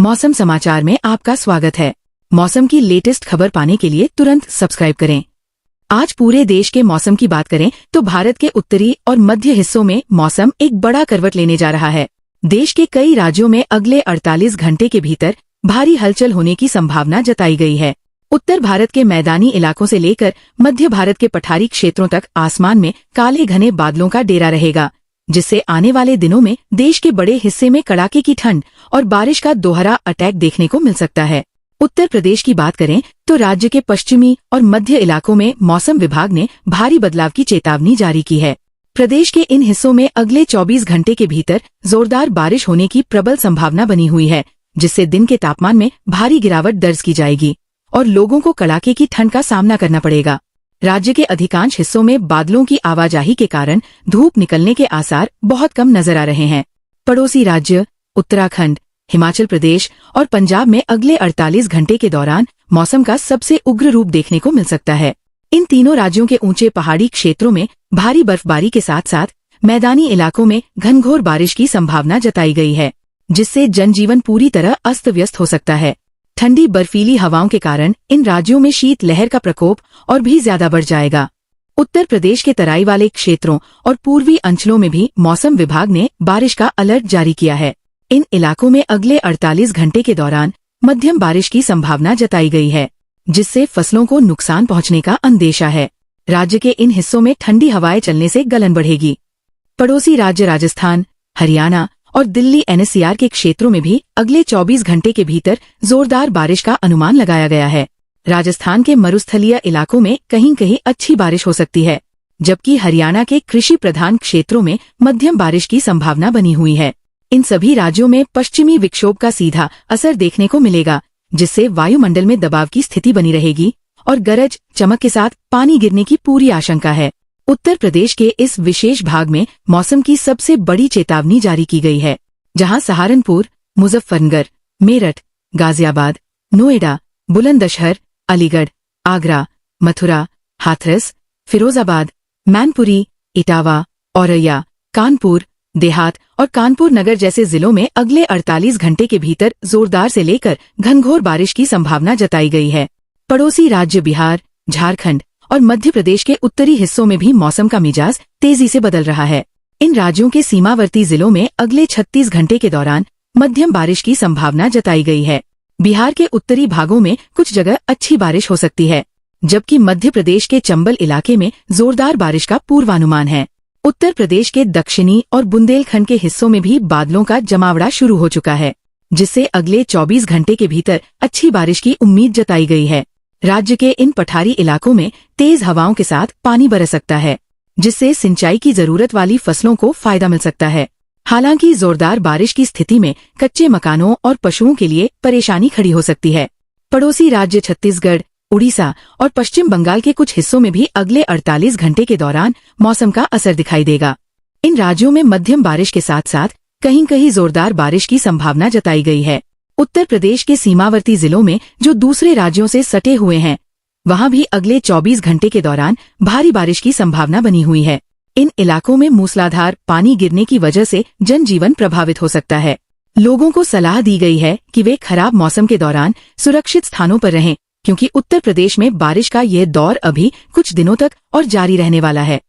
मौसम समाचार में आपका स्वागत है। मौसम की लेटेस्ट खबर पाने के लिए तुरंत सब्सक्राइब करें। आज पूरे देश के मौसम की बात करें तो भारत के उत्तरी और मध्य हिस्सों में मौसम एक बड़ा करवट लेने जा रहा है। देश के कई राज्यों में अगले 48 घंटे के भीतर भारी हलचल होने की संभावना जताई गई है। उत्तर भारत के मैदानी इलाकों से लेकर मध्य भारत के पठारी क्षेत्रों तक आसमान में काले घने बादलों का डेरा रहेगा, जिससे आने वाले दिनों में देश के बड़े हिस्से में कड़ाके की ठंड और बारिश का दोहरा अटैक देखने को मिल सकता है। उत्तर प्रदेश की बात करें तो राज्य के पश्चिमी और मध्य इलाकों में मौसम विभाग ने भारी बदलाव की चेतावनी जारी की है। प्रदेश के इन हिस्सों में अगले 24 घंटे के भीतर जोरदार बारिश होने की प्रबल संभावना बनी हुई है, जिससे दिन के तापमान में भारी गिरावट दर्ज की जाएगी और लोगों को कड़ाके की ठंड का सामना करना पड़ेगा। राज्य के अधिकांश हिस्सों में बादलों की आवाजाही के कारण धूप निकलने के आसार बहुत कम नजर आ रहे हैं। पड़ोसी राज्य उत्तराखंड, हिमाचल प्रदेश और पंजाब में अगले 48 घंटे के दौरान मौसम का सबसे उग्र रूप देखने को मिल सकता है। इन तीनों राज्यों के ऊंचे पहाड़ी क्षेत्रों में भारी बर्फबारी के साथ साथ मैदानी इलाकों में घनघोर बारिश की संभावना जताई गई है, जिससे जनजीवन पूरी तरह अस्त व्यस्त हो सकता है। ठंडी बर्फीली हवाओं के कारण इन राज्यों में शीत लहर का प्रकोप और भी ज्यादा बढ़ जाएगा। उत्तर प्रदेश के तराई वाले क्षेत्रों और पूर्वी अंचलों में भी मौसम विभाग ने बारिश का अलर्ट जारी किया है। इन इलाकों में अगले 48 घंटे के दौरान मध्यम बारिश की संभावना जताई गई है, जिससे फसलों को नुकसान पहुंचने का अंदेशा है। राज्य के इन हिस्सों में ठंडी हवाएं चलने से गलन बढ़ेगी। पड़ोसी राज्य राजस्थान, हरियाणा और दिल्ली एनसीआर के क्षेत्रों में भी अगले 24 घंटे के भीतर जोरदार बारिश का अनुमान लगाया गया है। राजस्थान के मरुस्थलीय इलाकों में कहीं कहीं अच्छी बारिश हो सकती है, जबकि हरियाणा के कृषि प्रधान क्षेत्रों में मध्यम बारिश की संभावना बनी हुई है। इन सभी राज्यों में पश्चिमी विक्षोभ का सीधा असर देखने को मिलेगा, जिससे वायुमंडल में दबाव की स्थिति बनी रहेगी और गरज चमक के साथ पानी गिरने की पूरी आशंका है। उत्तर प्रदेश के इस विशेष भाग में मौसम की सबसे बड़ी चेतावनी जारी की गई है, जहां सहारनपुर, मुजफ्फरनगर, मेरठ, गाजियाबाद, नोएडा, बुलंदशहर, अलीगढ़, आगरा, मथुरा, हाथरस, फिरोजाबाद, मैनपुरी, इटावा, औरैया, कानपुर देहात और कानपुर नगर जैसे जिलों में अगले 48 घंटे के भीतर जोरदार से लेकर घनघोर बारिश की संभावना जताई गई है। पड़ोसी राज्य बिहार, झारखंड और मध्य प्रदेश के उत्तरी हिस्सों में भी मौसम का मिजाज तेजी से बदल रहा है। इन राज्यों के सीमावर्ती जिलों में अगले 36 घंटे के दौरान मध्यम बारिश की संभावना जताई गई है। बिहार के उत्तरी भागों में कुछ जगह अच्छी बारिश हो सकती है, जबकि मध्य प्रदेश के चंबल इलाके में जोरदार बारिश का पूर्वानुमान है। उत्तर प्रदेश के दक्षिणी और बुंदेलखंड के हिस्सों में भी बादलों का जमावड़ा शुरू हो चुका है, जिससे अगले 24 घंटे के भीतर अच्छी बारिश की उम्मीद जताई गई है। राज्य के इन पठारी इलाकों में तेज हवाओं के साथ पानी बरस सकता है, जिससे सिंचाई की जरूरत वाली फसलों को फायदा मिल सकता है। हालांकि जोरदार बारिश की स्थिति में कच्चे मकानों और पशुओं के लिए परेशानी खड़ी हो सकती है। पड़ोसी राज्य छत्तीसगढ़, उड़ीसा और पश्चिम बंगाल के कुछ हिस्सों में भी अगले 48 घंटे के दौरान मौसम का असर दिखाई देगा। इन राज्यों में मध्यम बारिश के साथ साथ कहीं कहीं जोरदार बारिश की संभावना जताई गई है। उत्तर प्रदेश के सीमावर्ती जिलों में जो दूसरे राज्यों से सटे हुए हैं, वहां भी अगले 24 घंटे के दौरान भारी बारिश की संभावना बनी हुई है। इन इलाकों में मूसलाधार पानी गिरने की वजह से जनजीवन प्रभावित हो सकता है। लोगों को सलाह दी गई है कि वे खराब मौसम के दौरान सुरक्षित स्थानों पर रहें, क्योंकि उत्तर प्रदेश में बारिश का यह दौर अभी कुछ दिनों तक और जारी रहने वाला है।